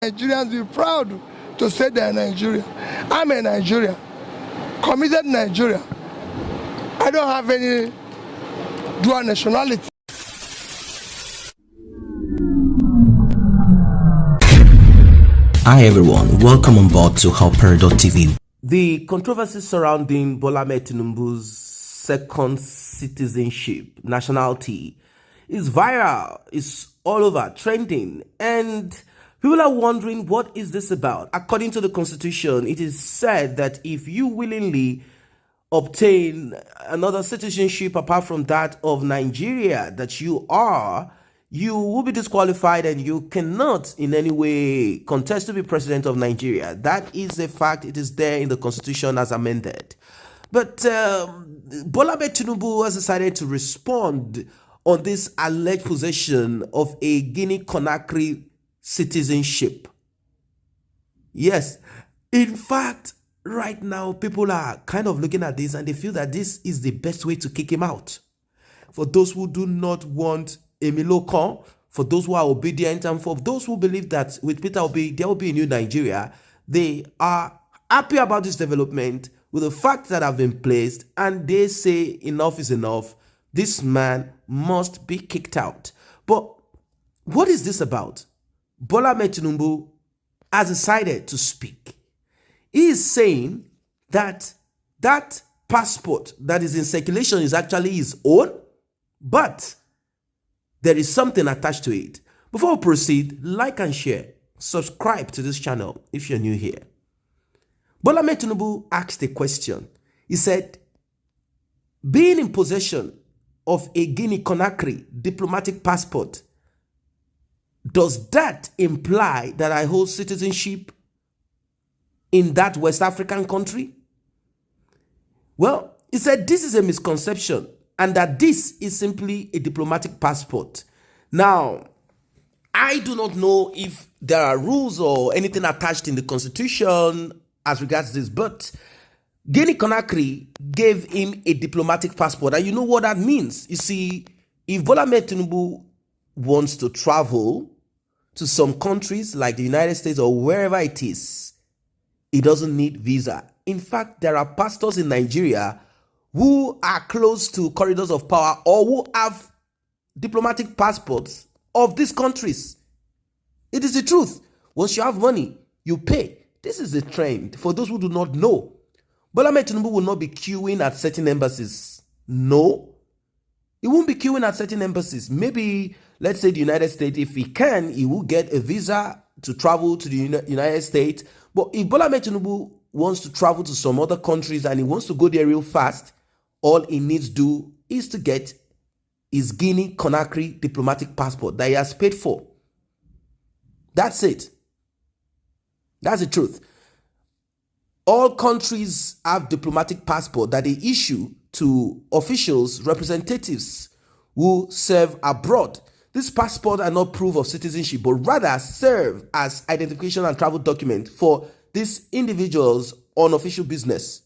Nigerians be proud to say they're Nigerian. I'm a Nigerian, committed Nigerian. I don't have any dual nationality. Hi everyone, welcome on board to Hopper.tv. The controversy surrounding Bola Ahmed Tinubu's second citizenship, nationality, is viral, is all over, trending, and people are wondering what is this about. According to the constitution, it is said that if you willingly obtain another citizenship apart from that of Nigeria that you will be disqualified and you cannot in any way contest to be president of Nigeria. That is a fact. It is there in the constitution as amended. But Bola Ahmed Tinubu has decided to respond on this alleged possession of a Guinea-Conakry citizenship. Yes, in fact, right now people are kind of looking at this and they feel that this is the best way to kick him out. For those who do not want Emiloko, for those who are obedient, and for those who believe that with Peter Obi there will be a new Nigeria, they are happy about this development with the fact that have been placed, and they say enough is enough. This man must be kicked out. But what is this about? Bola Ahmed Tinubu has decided to speak. He is saying that that passport that is in circulation is actually his own, but there is something attached to it. Before we proceed, like and share. Subscribe to this channel if you're new here. Bola Ahmed Tinubu asked a question. He said, being in possession of a Guinea-Conakry diplomatic passport, does that imply that I hold citizenship in that West African country? Well, he said this is a misconception and that this is simply a diplomatic passport. Now, I do not know if there are rules or anything attached in the constitution as regards this, but Guinea-Conakry gave him a diplomatic passport, and you know what that means. You see, if Bola Ahmed Tinubu wants to travel to some countries like the United States or wherever it is, he doesn't need visa. In fact, there are pastors in Nigeria who are close to corridors of power or who have diplomatic passports of these countries. It is the truth. Once you have money, you pay. This is the trend. For those who do not know, Bola Ahmed Tinubu will not be queuing at certain embassies. No. He won't be queuing at certain embassies. Maybe, let's say the United States, if he can, he will get a visa to travel to the United States. But if Bola Ahmed Tinubu wants to travel to some other countries and he wants to go there real fast, all he needs to do is to get his Guinea-Conakry diplomatic passport that he has paid for. That's it. That's the truth. All countries have diplomatic passport that they issue to officials, representatives who serve abroad. This passport are not proof of citizenship, but rather serve as identification and travel document for these individuals on official business.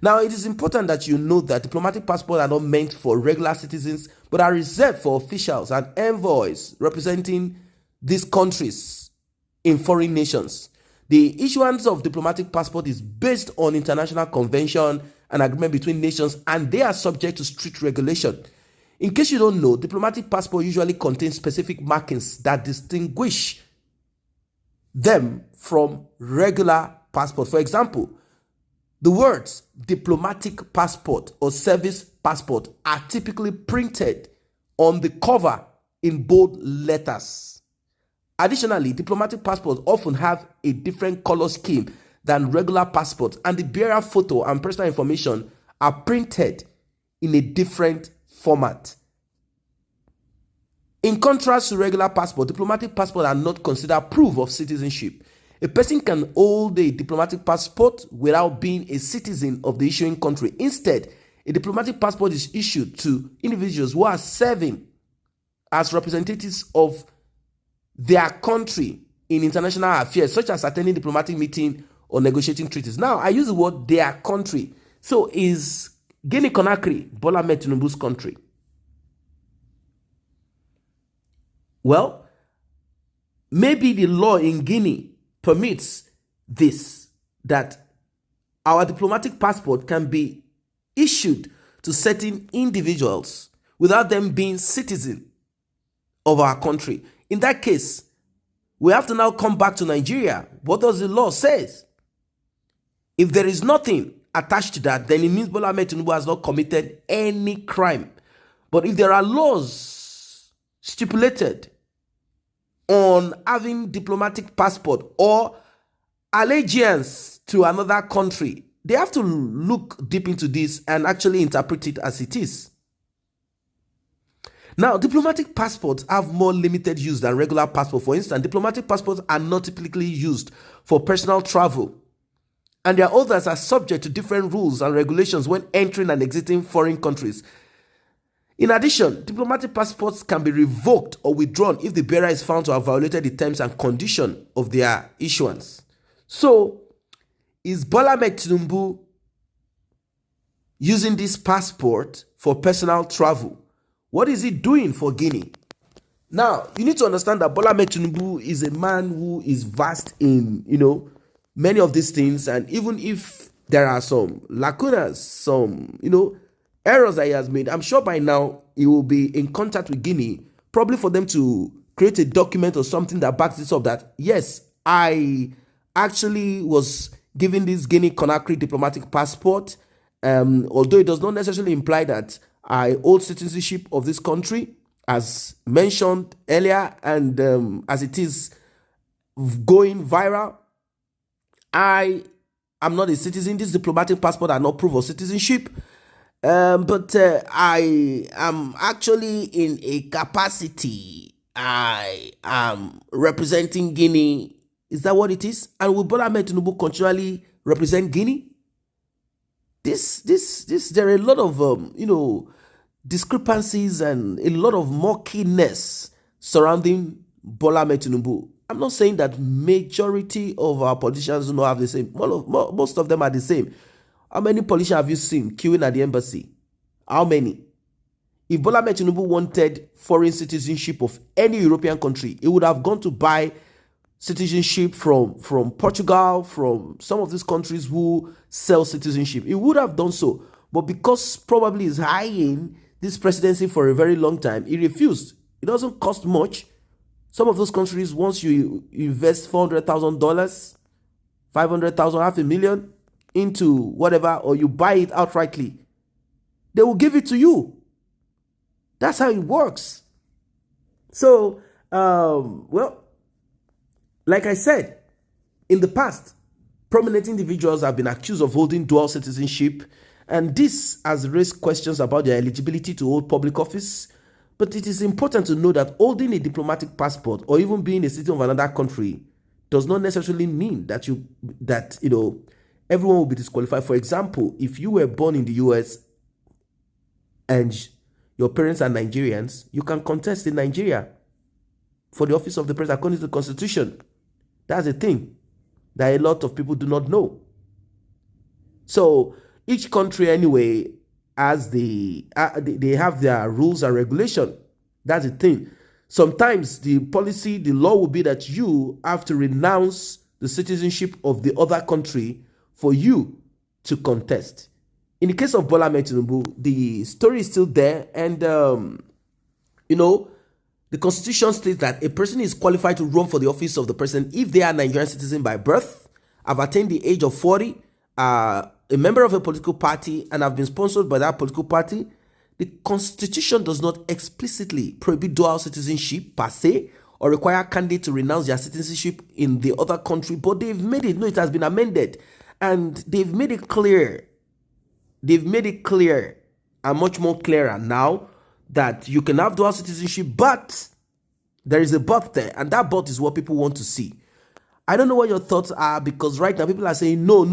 Now, it is important that you know that diplomatic passports are not meant for regular citizens, but are reserved for officials and envoys representing these countries in foreign nations. The issuance of diplomatic passport is based on international convention and agreement between nations, and they are subject to strict regulation. In case you don't know, diplomatic passport usually contains specific markings that distinguish them from regular passport. For example, the words diplomatic passport or service passport are typically printed on the cover in bold letters. Additionally, diplomatic passports often have a different color scheme than regular passports, and the bearer photo and personal information are printed in a different format. In contrast to regular passport, diplomatic passports are not considered proof of citizenship. A person can hold a diplomatic passport without being a citizen of the issuing country. Instead, a diplomatic passport is issued to individuals who are serving as representatives of their country in international affairs, such as attending diplomatic meeting or negotiating treaties. Now, I use the word their country. So, is Guinea-Conakry Bola Ahmed Tinubu's country? Well, maybe the law in Guinea permits this, that our diplomatic passport can be issued to certain individuals without them being citizens of our country. In that case, we have to now come back to Nigeria. What does the law say? If there is nothing attached to that, then it means Bola Ahmed Tinubu has not committed any crime. But if there are laws stipulated on having diplomatic passport or allegiance to another country, they have to look deep into this and actually interpret it as it is. Now, diplomatic passports have more limited use than regular passports. For instance, diplomatic passports are not typically used for personal travel, and their holders are subject to different rules and regulations when entering and exiting foreign countries. In addition, diplomatic passports can be revoked or withdrawn if the bearer is found to have violated the terms and conditions of their issuance. So, is Bola Ahmed Tinubu using this passport for personal travel? What is he doing for Guinea? Now, you need to understand that Bola Ahmed Tinubu is a man who is vast in, many of these things. And even if there are some lacunas, some, errors that he has made, I'm sure by now he will be in contact with Guinea, probably for them to create a document or something that backs this up, that, yes, I actually was given this Guinea-Conakry diplomatic passport, although it does not necessarily imply that I hold citizenship of this country, as mentioned earlier, and as it is going viral, I am not a citizen. This diplomatic passport are not proof of citizenship, but I am actually in a capacity. I am representing Guinea. Is that what it is? And will Bola Ahmed Tinubu continually represent Guinea? There are a lot of, discrepancies and a lot of murkiness surrounding Bola Ahmed Tinubu. I'm not saying that majority of our politicians do not have the same. Most of them are the same. How many politicians have you seen queuing at the embassy? How many? If Bola Ahmed Tinubu wanted foreign citizenship of any European country, he would have gone to buy citizenship from Portugal, from some of these countries who sell citizenship. He would have done so. But because probably he's eyeing this presidency for a very long time, he refused. It doesn't cost much. Some of those countries, once you invest $400,000, $500,000, $500,000 into whatever, or you buy it outrightly, they will give it to you. That's how it works. So, like I said, in the past, prominent individuals have been accused of holding dual citizenship, and this has raised questions about their eligibility to hold public office. But it is important to know that holding a diplomatic passport or even being a citizen of another country does not necessarily mean that everyone will be disqualified. For example, if you were born in the US and your parents are Nigerians, you can contest in Nigeria for the office of the president according to the Constitution. That's a thing that a lot of people do not know. So each country anyway has they have their rules and regulation. That's the thing. Sometimes the law will be that you have to renounce the citizenship of the other country for you to contest. In the case of Bola Ahmed Tinubu, the story is still there, and the Constitution states that a person is qualified to run for the office of the president if they are Nigerian citizen by birth, have attained the age of 40, are a member of a political party, and have been sponsored by that political party. The Constitution does not explicitly prohibit dual citizenship per se or require candidates to renounce their citizenship in the other country, but they've made it, it has been amended, and they've made it clear. They've made it clear and much more clearer now that you can have dual citizenship, but there is a but there, and that but is what people want to see. I don't know what your thoughts are, because right now people are saying, no.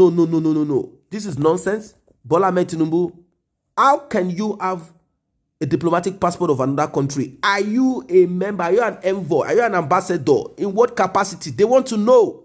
This is nonsense. Bola Ahmed Tinubu, how can you have a diplomatic passport of another country? Are you a member? Are you an envoy? Are you an ambassador? In what capacity? They want to know.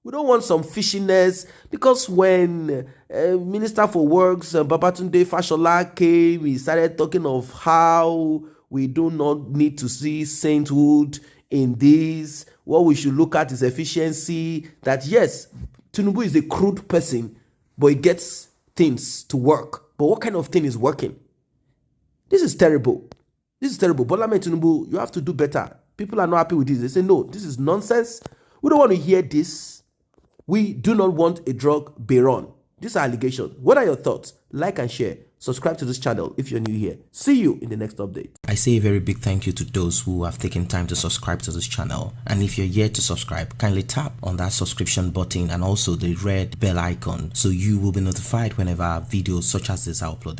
We don't want some fishiness, because when Minister for Works, Babatunde Fashola came, he started talking of how we do not need to see sainthood in this. what we should look at is efficiency. That yes, Tinubu is a crude person, but he gets things to work. But what kind of thing is working? This is terrible. This is terrible. Bola Ahmed Tinubu, you have to do better. People are not happy with this. They say, no, this is nonsense. We don't want to hear this. We do not want a drug baron. These are allegations. What are your thoughts? Like and share. Subscribe to this channel if you're new here. See you in the next update. I say a very big thank you to those who have taken time to subscribe to this channel. And if you're yet to subscribe, kindly tap on that subscription button and also the red bell icon so you will be notified whenever videos such as this are uploaded.